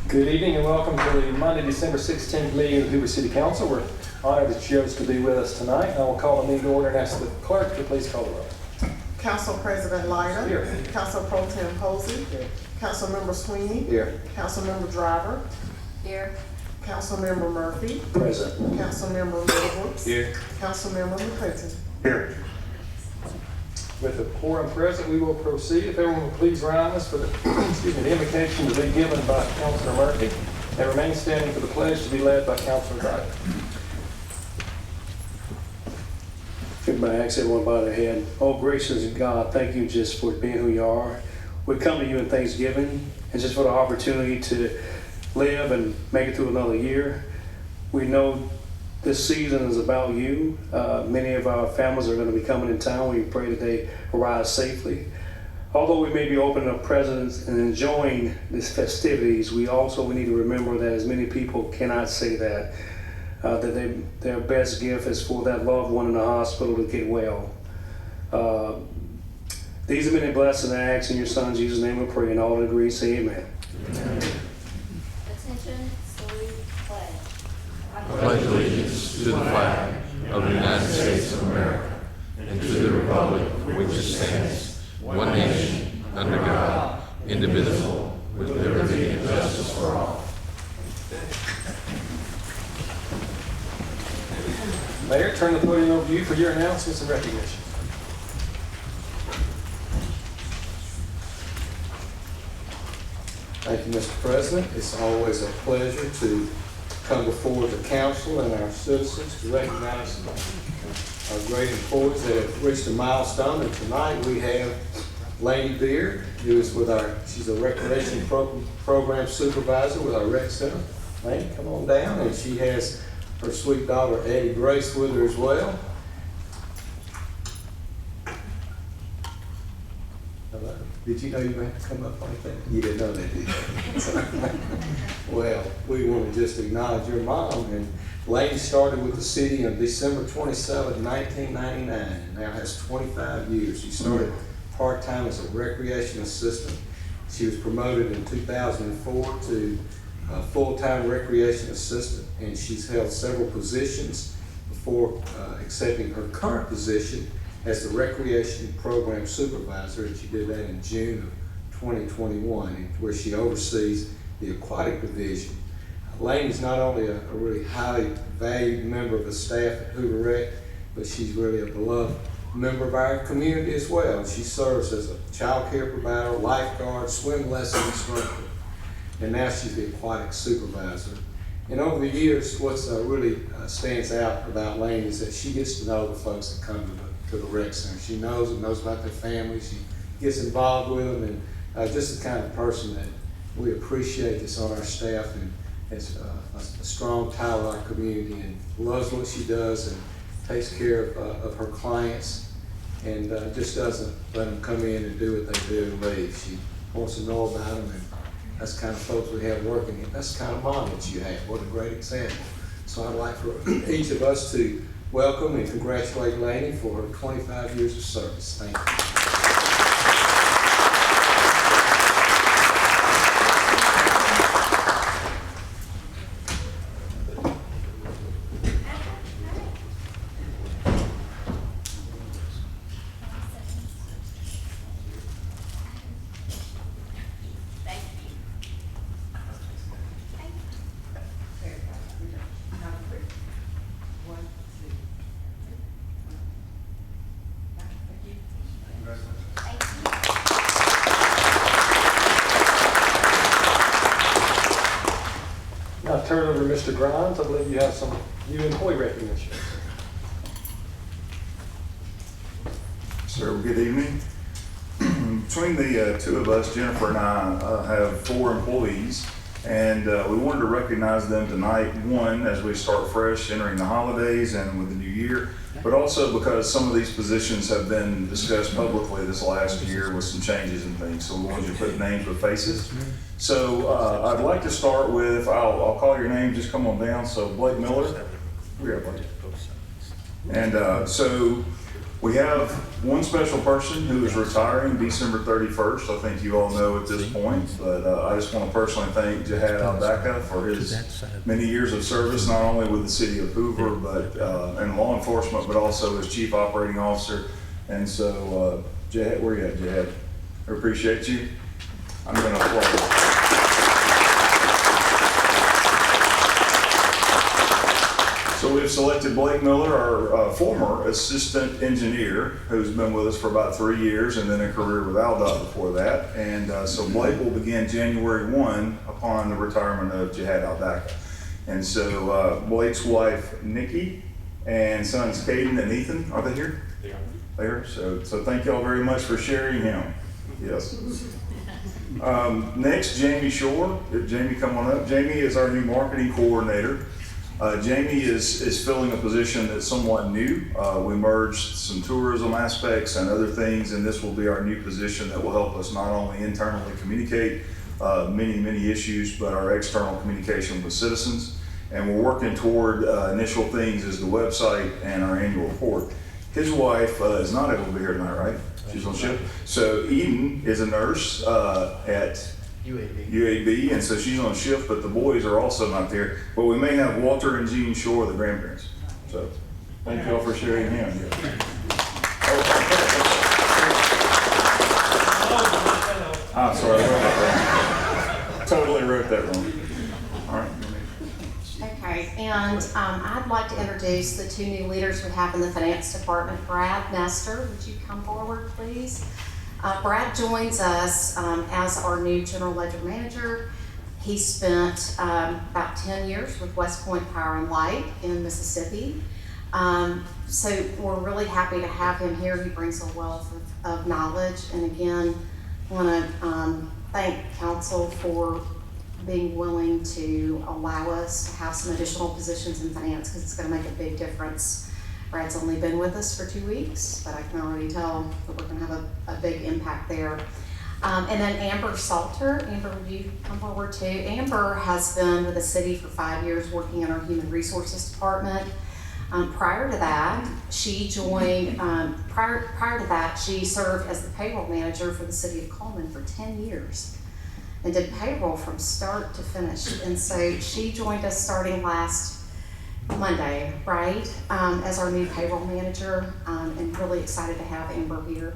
Good evening and welcome to the Monday, December 16th meeting of the Hoover City Council. We're honored that you chose to be with us tonight. I will call the meeting to order and ask the clerk to please call the roll. Council President Lyda. Here. Council Pro-Tem Posey. Here. Council Member Swiney. Here. Council Member Driver. Here. Council Member Murphy. Present. Council Member Middlebrooks. Here. Council Member McClinton. Here. With the quorum present, we will proceed. If everyone will please rise for the, the invocation to be given by Councilor Murphy and remain standing for the pledge to be led by Councilor Driver. Everybody ask everyone bow their head. Oh, gracious God, thank you just for being who you are. We come to you in thanksgiving and just for the opportunity to live and make it through another year. We know this season is about you. Many of our families are going to be coming in town. We pray that they arrive safely. Although we may be opening up presents and enjoying these festivities, we need to remember that as many people cannot say that, their best gift is for that loved one in the hospital to get well. These are many blessings I ask in your Son Jesus' name we pray, and all agree say amen. Attention, salute, pledge. I pledge allegiance to the flag of the United States of America and to the republic for which it stands, one nation, under God, indivisible, with liberty and justice for all. Mayor, turn the podium over to you for your announcements and recognition. Thank you, Mr. President. It's always a pleasure to come before the council and our citizens to recognize our great employees that have reached a milestone. And tonight we have Lyda Beard, who is she's a recreation program supervisor with our rec center. Lyda, come on down. And she has her sweet daughter, Addie Grace, with her as well. Hello. Did you know you had to come up like that? You didn't know that, did you? Well, we want to just acknowledge your mom. And Lyda started with the city on December 27, 1999, and now has 25 years. She started part-time as a recreation assistant. She was promoted in 2004 to a full-time recreation assistant, and she's held several positions before accepting her current position as the recreation program supervisor, and she did that in June of 2021, where she oversees the aquatic division. Lyda is not only a really highly valued member of the staff at Hoover Rec, but she's really a beloved member of our community as well. She serves as a child care provider, lifeguard, swim lesson instructor, and now she's the aquatic supervisor. And over the years, what's really stands out about Lyda is that she gets to know the folks that come to the rec center. She knows about their families. She gets involved with them, and just the kind of person that we appreciate that's on our staff and has a strong tie with our community and loves what she does and takes care of her clients and just doesn't let them come in and do what they do and leave. She wants to know about them, and that's the kind of folks we have working here. That's the kind of mom that you have. What a great example. So I'd like for each of us to welcome and congratulate Lyda for her 25 years of service. Thank you. Now turn it over to Mr. Grimes. I believe you have some new employee recognition. Sir, good evening. Between the two of us, Jennifer and I have 4 employees, and we wanted to recognize them tonight. One, as we start fresh, entering the holidays and with the new year, but also because some of these positions have been discussed publicly this last year with some changes and things, so we wanted to put names with faces. So I'd like to start with, I'll call your name, just come on down. So Blake Miller, we are Blake. And so We have one special person who is retiring December 31st. I think you all know at this point, but I just want to personally thank Jihad Al-Daka for his many years of service, not only with the city of Hoover, but in law enforcement, but also as chief operating officer. And so, Jihad, where you at, Jihad? I appreciate you. I'm going to applaud. So we've selected Blake Miller, our former assistant engineer, who's been with us for about 3 years and then a career with AlDOT before that. And so Blake will begin January 1 upon the retirement of Jihad Al-Daka. And so Blake's wife, Nikki, and sons Caden and Ethan, are they here? They are. They are. So thank y'all very much for sharing him. Yes. Next, Jamie Shore. Jamie, come on up. Jamie is our new marketing coordinator. Jamie is filling a position that's somewhat new. We merged some tourism aspects and other things, and this will be our new position that will help us not only internally communicate many issues, but our external communication with citizens. And we're working toward initial things as the website and our annual report. His wife is not able to be here tonight, right? She's on shift. So Eden is a nurse at UAB, and so she's on shift, but the boys are also not there. But we may have Walter and Jean Shore, the grandparents. So thank you all for sharing him. I'm sorry, I wrote that wrong. Totally wrote that wrong. All right. Okay, and I'd like to introduce the two new leaders we have in the finance department. Brad Nestor, would you come forward, please? Brad joins us as our new general ledger manager. He spent about 10 years with West Point Power and Light in Mississippi. So we're really happy to have him here. He brings a wealth of knowledge. And again, I want to thank council for being willing to allow us to have some additional positions in finance, because it's going to make a big difference. Brad's only been with us for 2 weeks, but I can already tell that we're going to have a big impact there. And then Amber Salter. Amber, would you come forward too? Amber has been with the city for 5 years working in our human resources department. Prior to that, she joined, prior to that, she served as the payroll manager for the city of Coleman for 10 years and did payroll from start to finish. And so she joined us starting last Monday, right, as our new payroll manager, and really excited to have Amber here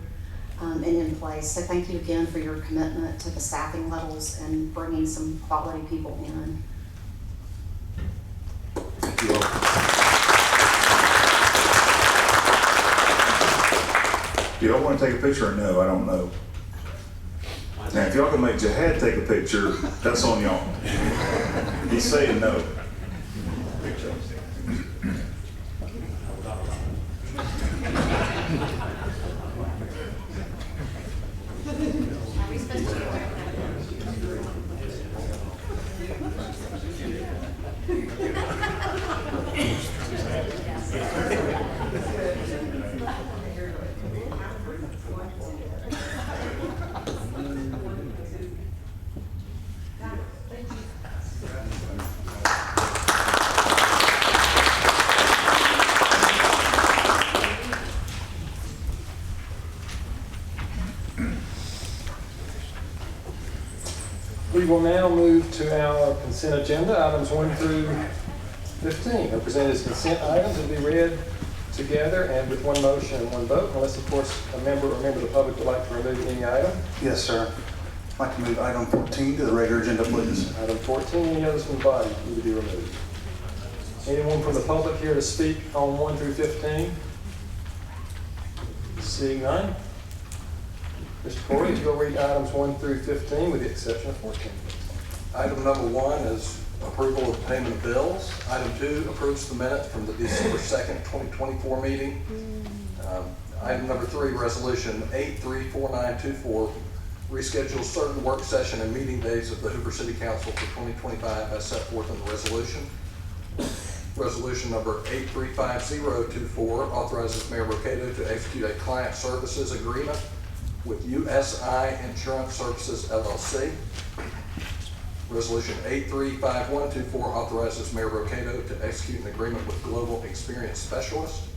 and in place. So thank you again for your commitment to the staffing levels and bringing some quality people in. Thank you all. Do y'all want to take a picture or no? I don't know. Now, if y'all can make Jihad take a picture, that's on y'all. He's saying no. We will now move to our consent agenda, items 1 through 15. Are presented as consent items and be read together and with one motion and one vote, unless, of course, a member or member of the public would like to remove any item. Yes, sir. I'd like to move item 14 to the regular agenda, please. Item 14, any others from the body need to be removed. Anyone from the public here to speak on 1 through 15? Seeing none. Mr. Corley, if you'll read items 1 through 15 with the exception of 14. Item number 1 is approval of payment of bills. Item 2 approves the minutes from the December 2nd, 2024 meeting. Item number 3, resolution 834924, reschedules certain work session and meeting days of the Hoover City Council for 2025 as set forth in the resolution. Resolution number 835024 authorizes Mayor Mercado to execute a client services agreement with USI Insurance Services, LLC. Resolution 835124 authorizes Mayor Mercado to execute an agreement with Global Experience Specialist.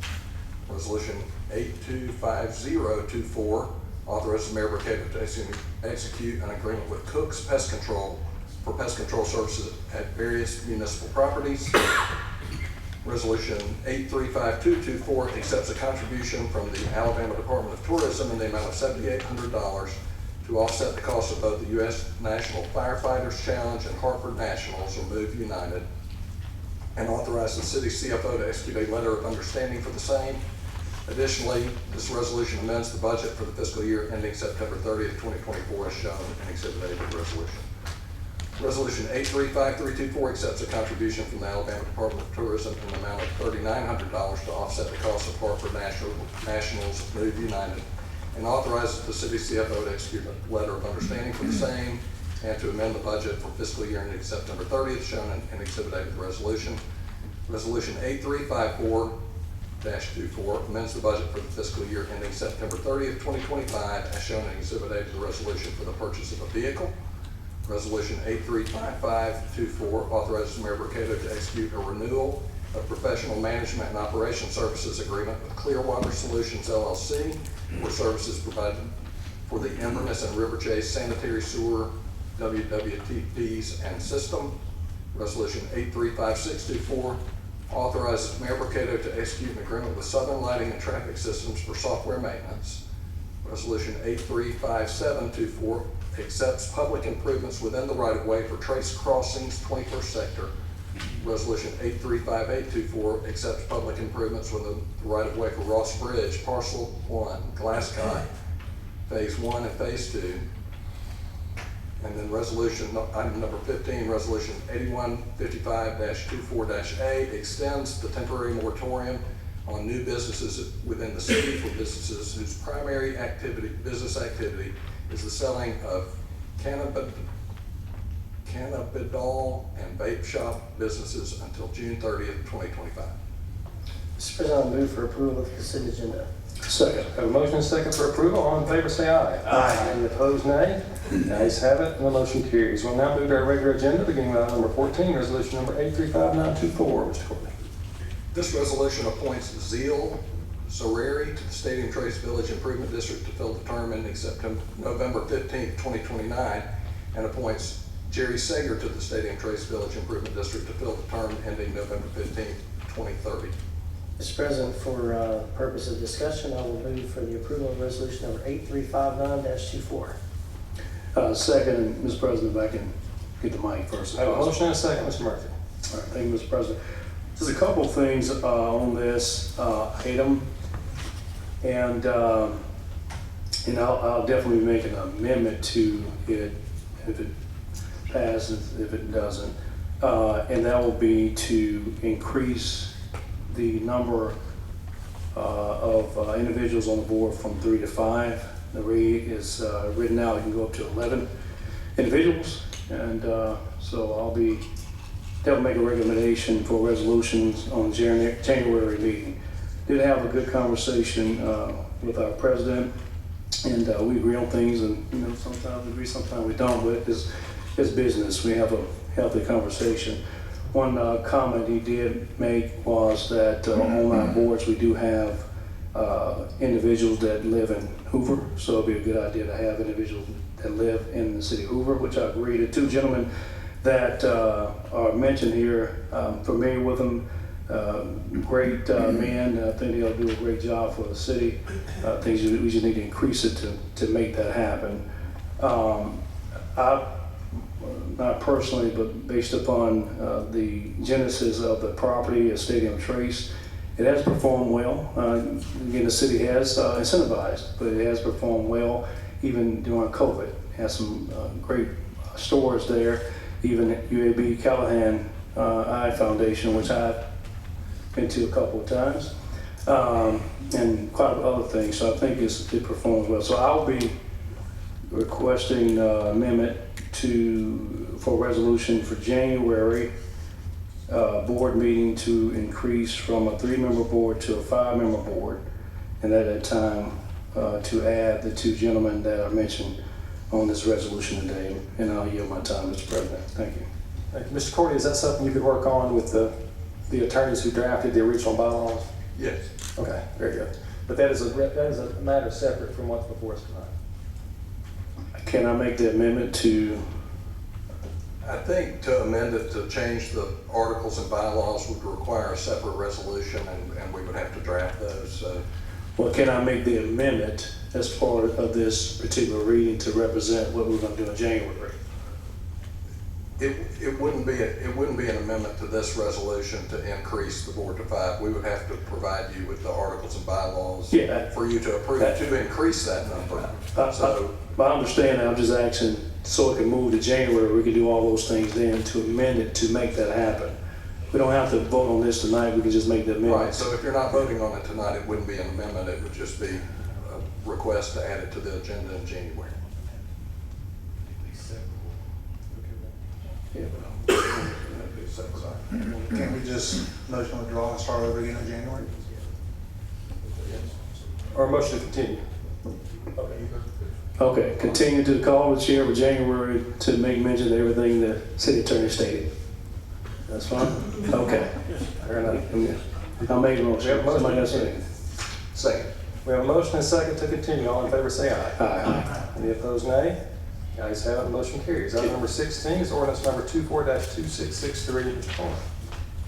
Resolution 825024 authorizes Mayor Mercado to execute an agreement with Cook's Pest Control for pest control services at various municipal properties. Resolution 835224 accepts a contribution from the Alabama Department of Tourism in the amount of $7,800 to offset the cost of both the U.S. National Firefighters Challenge and Hartford Nationals, or Move United, and authorize the city CFO to execute a letter of understanding for the same. Additionally, this resolution amends the budget for the fiscal year ending September 30th, 2024, as shown in Exhibit A of the resolution. Resolution 835324 accepts a contribution from the Alabama Department of Tourism in the amount of $3,900 to offset the cost of Hartford Nationals Move United, and authorizes the city CFO to execute a letter of understanding for the same and to amend the budget for fiscal year ending September 30th, shown in Exhibit A of the resolution. Resolution 8354-24 amends the budget for the fiscal year ending September 30th, 2025, as shown in Exhibit A of the resolution for the purchase of a vehicle. Resolution 835524 authorizes Mayor Mercado to execute a renewal of professional management and operation services agreement with Clearwater Solutions LLC for services provided for the Inverness and River Chase sanitary sewer WWTPs and system. Resolution 835624 authorizes Mayor Mercado to execute an agreement with Southern Lighting and Traffic Systems for software maintenance. Resolution 835724 accepts public improvements within the right-of-way for Trace Crossings 21st Sector. Resolution 835824 accepts public improvements within the right-of-way for Ross Bridge, Parcel 1, Glasgow, Phase 1 and Phase 2. And then item number 15, resolution 8155-24-A extends the temporary moratorium on new businesses within the city for businesses whose primary business activity is the selling of cannabidol and vape shop businesses until June 30th, 2025. Mr. President, I move for approval of the consent agenda. Second. Have a motion and a second for approval. All in favor, say aye. Aye. Any opposed, nay? The ayes have it, and the motion carries. We'll now move to our regular agenda, beginning with item number 14, resolution number 835924. Mr. Corley. This resolution appoints Zeal Sorari to the Stadium Trace Village Improvement District to fill the term ending November 15th, 2029, and appoints Jerry Sager to the Stadium Trace Village Improvement District to fill the term ending November 15th, 2030. Mr. President, for purpose of discussion, I will move for the approval of resolution number 8359-24. Second, Mr. President, if I can get the mic first. I have a motion and a second, Mr. Murphy. All right, thank you, Mr. President. There's a couple of things on this item, and I'll definitely make an amendment to it if it passes, if it doesn't, and that will be to increase the number of individuals on the board from 3 to 5. The rate is written out, you can go up to 11 individuals, and so I'll be they'll make a recommendation for resolutions on January meeting. Did have a good conversation with our president, and we agree on things, and sometimes we agree, sometimes we don't, but it's business. We have a healthy conversation. One comment he did make was that on our boards we do have individuals that live in Hoover, so it'd be a good idea to have individuals that live in the city of Hoover, which I agree. The two gentlemen that are mentioned here, I'm familiar with them, great men. I think they'll do a great job for the city. I think we just need to increase it to make that happen. Not personally, but based upon the genesis of the property at Stadium Trace, it has performed well. Again, the city has incentivized, but it has performed well even during COVID. It has some great stores there. Even UAB Callahan Eye Foundation, which I've been to a couple of times, and quite a few other things. So I think it performs well. So I'll be requesting amendment for resolution for January board meeting to increase from a 3-member board to a 5-member board, and at that time to add the two gentlemen that I mentioned on this resolution today, and I'll yield my time, Mr. President. Thank you. Thank you. Mr. Corley, is that something you could work on with the attorneys who drafted the original bylaws? Yes. Okay, very good. But that is a matter separate from what's before us tonight. Can I make the amendment to, I think to amend it to change the articles and bylaws would require a separate resolution, and we would have to draft those, so. well, can I make the amendment as part of this particular reading to represent what we're gonna do in January? It wouldn't be an amendment to this resolution to increase the board to 5. We would have to provide you with the articles and bylaws Yeah. for you to approve to increase that number. So, I understand, I'm just asking so it can move to January, we can do all those things then to amend it to make that happen. We don't have to vote on this tonight, we can just make the right, amendment. so if you're not voting on it tonight, it wouldn't be an amendment, it would just be a request to add it to the agenda in January. Yeah. Can't we just motion withdraw and start over again in January? Or a motion to continue. Okay, continue to call the chair for January to make mention of everything the city attorney stated. That's fine? Okay. Fair enough. I'll make a motion. Somebody got a second? Second. We have a motion and a second to continue. All in favor say aye. Aye. Any opposed, nay? The ayes have it, the motion carries. Item number 16 is ordinance number 24-2663. Mr. Corley.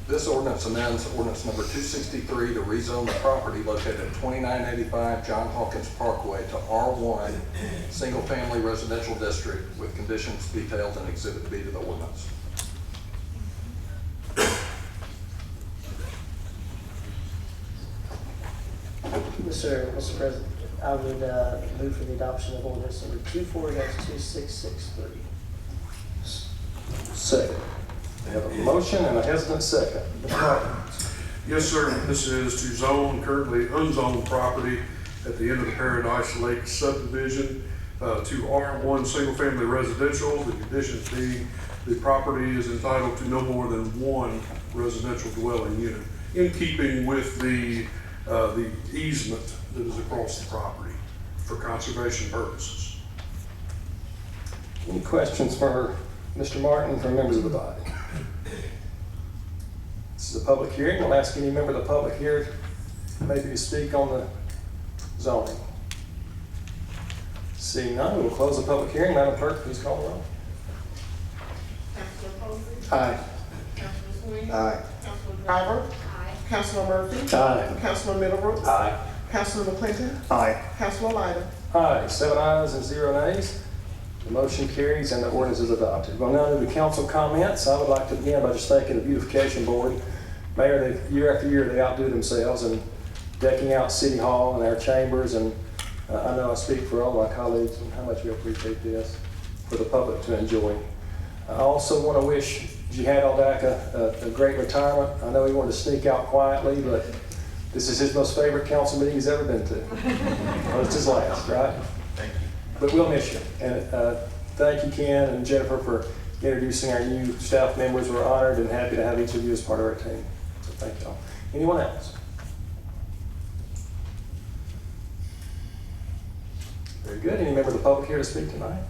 This ordinance amends ordinance number 263 to rezone the property located at 2985 John Hawkins Parkway to R1, single-family residential district with conditions detailed in Exhibit B to the ordinance. Mr. President, I would move for the adoption of ordinance number 24-2663. Second. We have a motion and a hesitant second. Mr. Martin. Yes, sir. This is to zone currently unzoned property at the end of the Paradise Lake subdivision to R1 single-family residential. The conditions being the property is entitled to no more than one residential dwelling unit, in keeping with the easement that is across the property for conservation purposes. Any questions for Mr. Martin from members of the body? This is a public hearing. We'll ask any member of the public here maybe to speak on the zoning. Seeing none, we'll close the public hearing. Madam Clerk, please call the roll. Councilor Posey. Aye. Councilor Swiney. Aye. Councilor Driver. Aye. Councilor Murphy. Aye. Councilor Middlebrooks. Aye. Councilor McClinton. Aye. Councilor Lyda. Aye, 7 ayes and 0 nays. The motion carries and the ordinance is adopted. We'll now move to council comments. I would like to begin by just thanking the beautification board. Mayor, year after year, they outdo themselves in decking out City Hall and our chambers, and I know I speak for all my colleagues and how much we appreciate this for the public to enjoy. I also want to wish Jihad Al-Dak a great retirement. I know he wanted to sneak out quietly, but this is his most favorite council meeting he's ever been to. Well, it's his last, right? Thank you. But we'll miss you. And thank you, Ken and Jennifer, for introducing our new staff members. We're honored and happy to have each of you as part of our team. So thank y'all. Anyone else? Very good. Any member of the public here to speak tonight?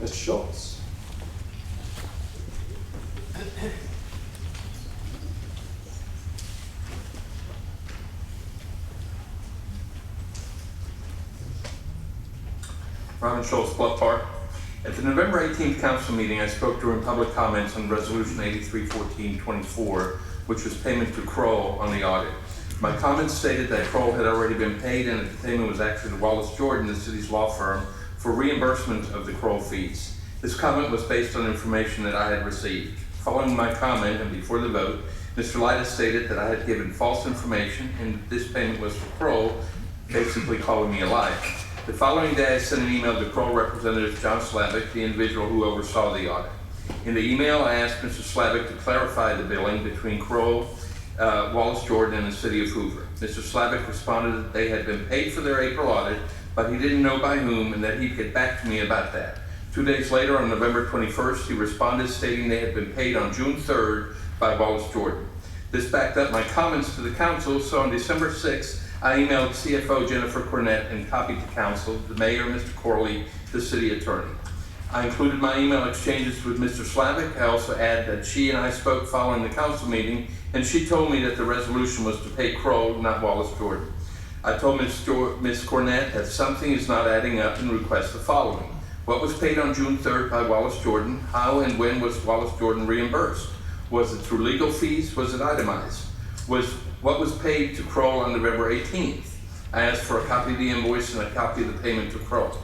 Mr. Schultz. Robin Schultz, Bluff Park. At the November 18th council meeting, I spoke during public comments on Resolution 83-14-24, which was payment to Kroll on the audit. My comments stated that Kroll had already been paid and that the payment was actually to Wallace Jordan, the city's law firm, for reimbursement of the Kroll fees. This comment was based on information that I had received. Following my comment and before the vote, Mr. Lyda stated that I had given false information and that this payment was for Kroll, basically calling me a liar. The following day, I sent an email to Kroll representative John Slavic, the individual who oversaw the audit. In the email, I asked Mr. Slavic to clarify the billing between Kroll, Wallace Jordan, and the city of Hoover. Mr. Slavic responded that they had been paid for their April audit, but he didn't know by whom and that he'd get back to me about that. 2 days later, on November 21st, he responded stating they had been paid on June 3rd by Wallace Jordan. This backed up my comments to the council, so on December 6th, I emailed CFO Jennifer Cornett and copied to council, the mayor, Mr. Corley, the city attorney. I included my email exchanges with Mr. Slavic. I also add that she and I spoke following the council meeting, and she told me that the resolution was to pay Kroll, not Wallace Jordan. I told Ms. Cornett that something is not adding up and request the following. What was paid on June 3rd by Wallace Jordan? How and when was Wallace Jordan reimbursed? Was it through legal fees? Was it itemized? What was paid to Kroll on November 18th? I asked for a copy of the invoice and a copy of the payment to Kroll.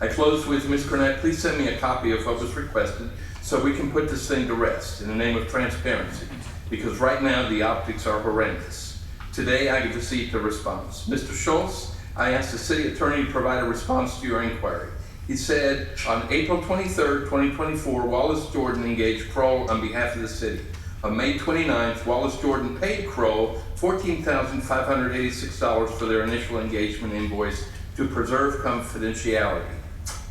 I closed with Ms. Cornett, please send me a copy of what was requested so we can put this thing to rest in the name of transparency, because right now the optics are horrendous. Today I received a response. Mr. Schultz, I asked the city attorney to provide a response to your inquiry. He said, on April 23rd, 2024, Wallace Jordan engaged Kroll on behalf of the city. On May 29th, Wallace Jordan paid Kroll $14,586 for their initial engagement invoice to preserve confidentiality.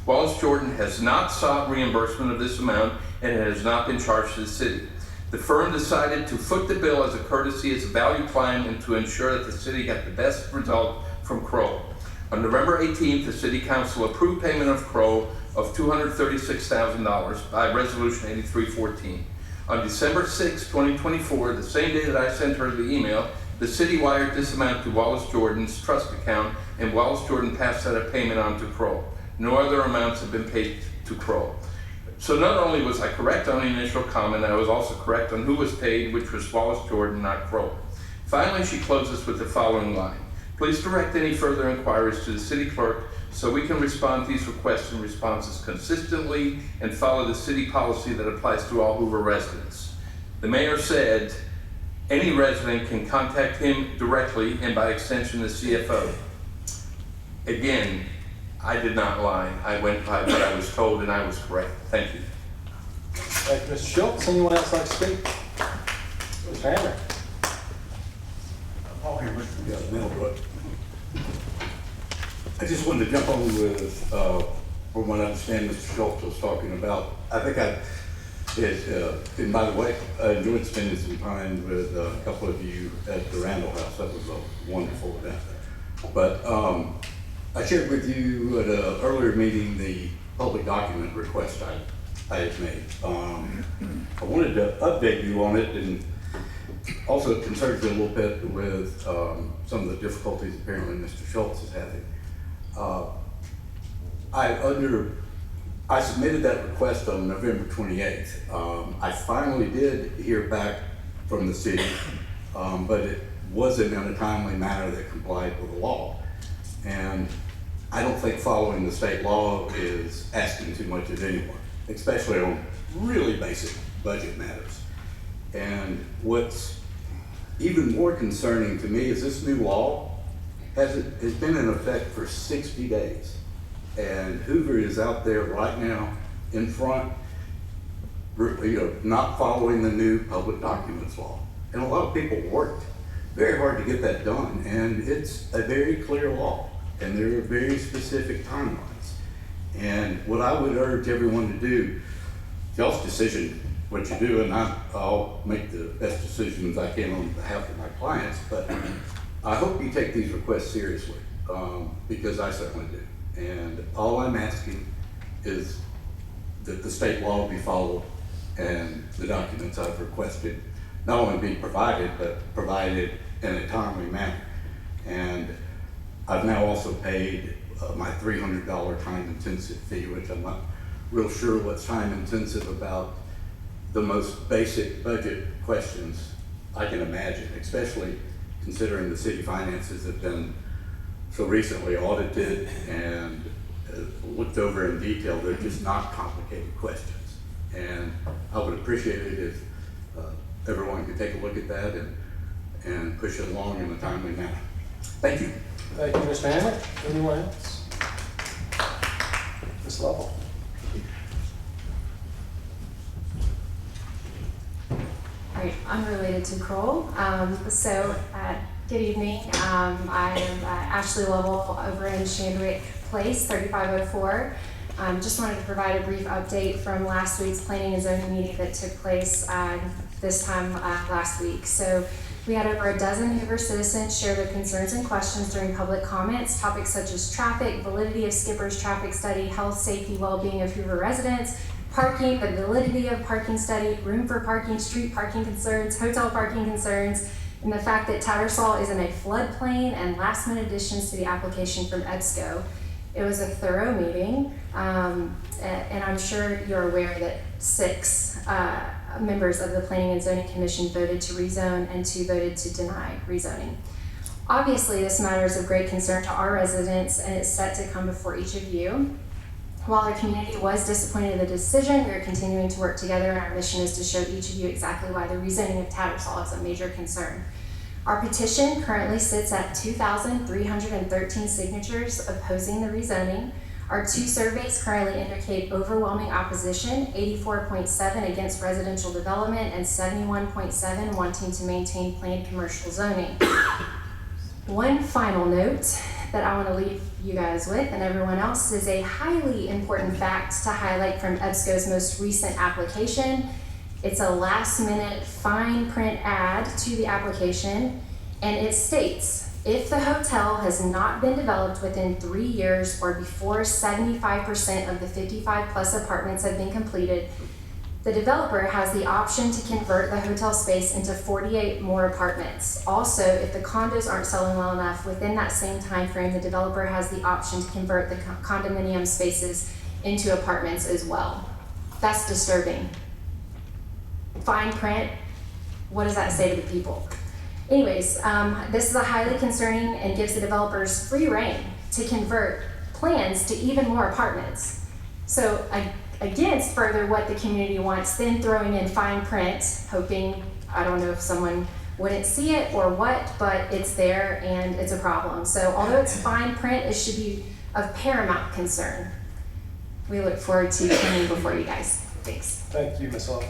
Wallace Jordan has not sought reimbursement of this amount, and it has not been charged to the city. The firm decided to foot the bill as a courtesy, as a value client, and to ensure that the city got the best result from Kroll. On November 18th, the City Council approved payment of Kroll of $236,000 by Resolution 8314. On December 6, 2024, the same day that I sent her the email, the city wired this amount to Wallace Jordan's trust account, and Wallace Jordan passed that payment on to Kroll. No other amounts have been paid to Kroll. So not only was I correct on the initial comment, I was also correct on who was paid, which was Wallace Jordan, not Kroll. Finally, she closes with the following line. Please direct any further inquiries to the city clerk so we can respond to these requests and responses consistently and follow the city policy that applies to all Hoover residents. The mayor said any resident can contact him directly and by extension the CFO. Again, I did not lie. I went by what I was told and I was correct. Thank you. Thank you, Mr. Schultz. Anyone else like to speak? Mr. Hamrick. Paul Hamrick, Middlebrooks. I just wanted to jump on with, from what I understand Mr. Schultz was talking about. I think and by the way, I enjoyed spending some time with a couple of you at the Randall House. That was a wonderful event. But I shared with you at an earlier meeting the public document request I had made. I wanted to update you on it, and also it concerns me a little bit with some of the difficulties apparently Mr. Schultz is having. I submitted that request on November 28th. I finally did hear back from the city, but it wasn't in a timely manner that complied with the law. And I don't think following the state law is asking too much of anyone, especially on really basic budget matters. And what's even more concerning to me is this new law has been in effect for 60 days. And Hoover is out there right now in front, not following the new public documents law. And a lot of people worked very hard to get that done. And it's a very clear law. And there are very specific timelines. And what I would urge everyone to do, y'all's decision, what you do, and I'll make the best decisions I can on behalf of my clients, but I hope you take these requests seriously, because I certainly do. And all I'm asking is that the state law be followed and the documents I've requested not only be provided, but provided in a timely manner. And I've now also paid my $300 time-intensive fee, which I'm not real sure what's time-intensive about the most basic budget questions I can imagine, especially considering the city finances have been so recently audited and looked over in detail. They're just not complicated questions. And I would appreciate it if everyone could take a look at that and push it along in a timely manner. Thank you. Thank you, Mr. Hamrick. Anyone else? Ms. Lovell. All right, unrelated to Kroll. Good evening. I am Ashley Lovell over in Shandwick Place, 3504. Just wanted to provide a brief update from last week's planning and zoning meeting that took place this time last week. So We had over a dozen Hoover citizens share their concerns and questions during public comments. Topics such as traffic, validity of Skipper's traffic study, health, safety, well-being of Hoover residents, parking, the validity of parking study, room for parking, street parking concerns, hotel parking concerns, and the fact that Tattersall is in a floodplain, and last-minute additions to the application from EBSCO. It was a thorough meeting, and I'm sure you're aware that 6 members of the Planning and Zoning Commission voted to rezone and 2 voted to deny rezoning. Obviously, this matter is of great concern to our residents, and it's set to come before each of you. While our community was disappointed in the decision, we are continuing to work together, and our mission is to show each of you exactly why the rezoning of Tattersall is a major concern. Our petition currently sits at 2,313 signatures opposing the rezoning. Our 2 surveys currently indicate overwhelming opposition, 84.7 against residential development and 71.7 wanting to maintain planned commercial zoning. One final note that I want to leave you guys with and everyone else is a highly important fact to highlight from EBSCO's most recent application. It's a last-minute fine print add to the application, and it states, if the hotel has not been developed within 3 years or before 75% of the 55+ apartments have been completed, the developer has the option to convert the hotel space into 48 more apartments. Also, if the condos aren't selling well enough within that same time frame, the developer has the option to convert the condominium spaces into apartments as well. That's disturbing. Fine print, what does that say to the people? Anyways, this is a highly concerning and gives the developers free rein to convert plans to even more apartments. So against further what the community wants, then throwing in fine print, hoping, I don't know if someone wouldn't see it or what, but it's there and it's a problem. So although it's fine print, it should be of paramount concern. We look forward to coming before you guys. Thanks. Thank you, Ms. Lovell.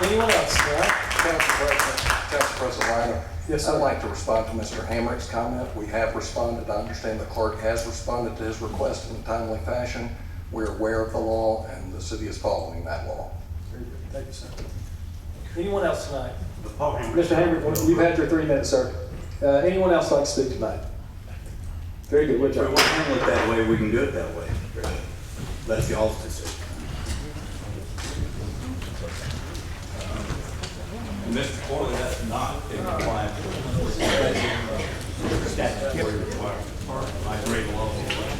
Anyone else, right? Council President Lyda. Yes, sir. I'd like to respond to Mr. Hamrick's comment. We have responded. I understand the clerk has responded to his request in a timely fashion. We're aware of the law, and the city is following that law. Very good. Thank you, sir. Anyone else tonight? Mr. Hamrick, you've had your 3 minutes, sir. Anyone else like to speak tonight? Very good. Good If we job. want to handle it that way, we can do it that way. That's y'all's decision. Mr. Corley, that's not in compliance with statutory requirements. I agree with all of that.